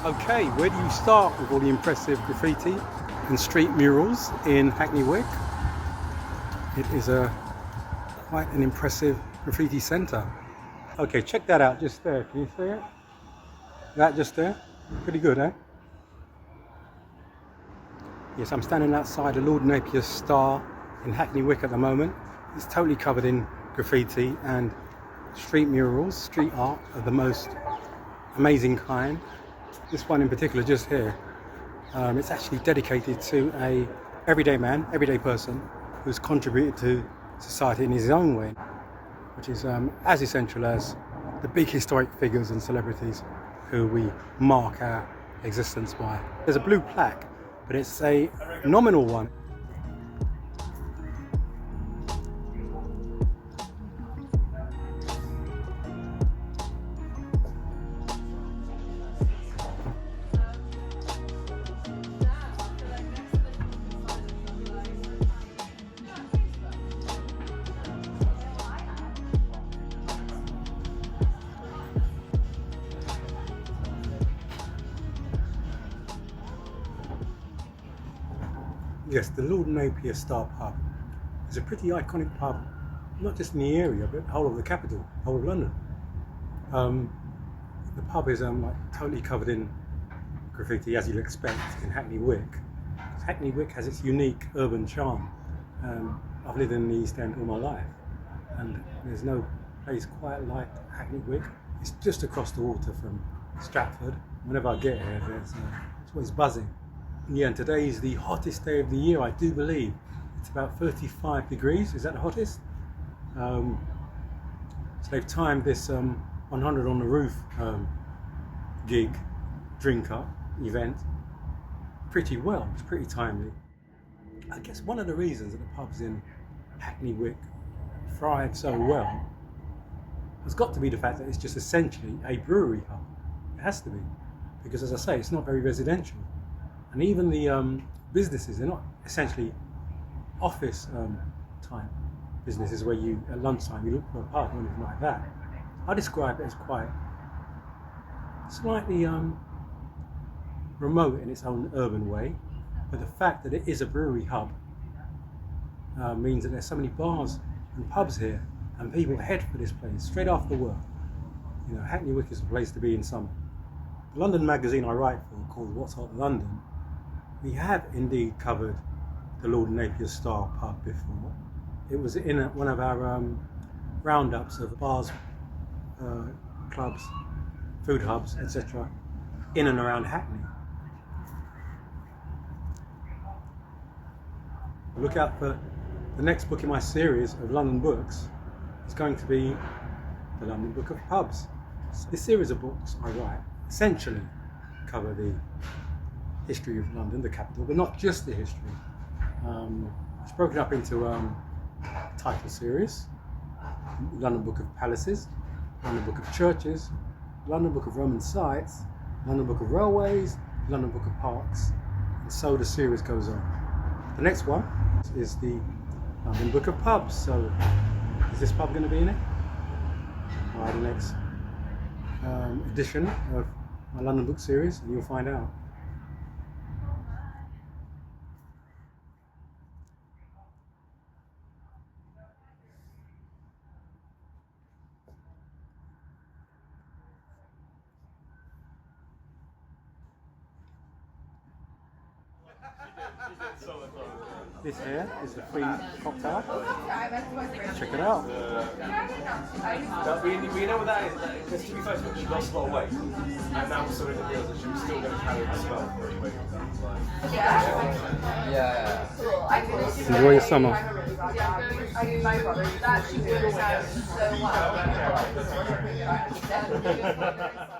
Okay, where do you start with all the impressive graffiti and street murals in Hackney Wick? It is quite an impressive graffiti centre. Okay, check that out just there. Can you see it? That just there? Pretty good, eh? Yes, I'm standing outside the Lord Napier Star in Hackney Wick at the moment. It's totally covered in graffiti and street murals, street art of the most amazing kind. This one in particular just here, it's actually dedicated to a everyday man, everyday person who's contributed to society in his own way, which is as essential as the big historic figures and celebrities who we mark our existence by. There's a blue plaque, but it's a nominal one. Yes, the Lord Napier Star pub is a pretty iconic pub, not just in the area, but the whole of the capital, whole of London. The pub is like totally covered in graffiti, as you'd expect in Hackney Wick. Hackney Wick has its unique urban charm. I've lived in the East End all my life, and there's no place quite like Hackney Wick. It's just across the water from Stratford. Whenever I get here, it's always buzzing. Yeah, and today is the hottest day of the year, I do believe. It's about 35 degrees. Is that the hottest? So they've timed this 100 on the roof gig, drink up event pretty well. It's pretty timely. I guess one of the reasons that the pubs in Hackney Wick thrive so well has got to be the fact that it's just essentially a brewery hub. It has to be, because as I say, it's not very residential. And even the businesses, they're not essentially office time businesses where you, at lunchtime, you look for a pub or anything like that. I describe it as quite slightly remote in its own urban way, but the fact that it is a brewery hub means that there's so many bars and pubs here, and people head for this place straight after work. You know, Hackney Wick is a place to be in summer. The London magazine I write for, called What's Hot London, we have indeed covered the Lord Napier Star pub before. It was in one of our roundups of bars, clubs, food hubs, etc. in and around Hackney. Look out for the next book in my series of London books. It's going to be the London Book of Pubs. This series of books I write essentially cover the history of London, the capital, but not just the history. It's broken up into title series: London Book of Palaces, London Book of Churches, London Book of Roman Sites, London Book of Railways, London Book of Parks, and so the series goes on. The next one is the London Book of Pubs. So, is this pub going to be in it? By the next edition of my London book series, and you'll find out. This here is the free cocktail. Check it out. We know what that is. Because to be fair, she lost a lot of weight, and now we're sort of realised that she was still going to carry the smell for a week. Yeah. Enjoy your summer. My brother, that she would have so well.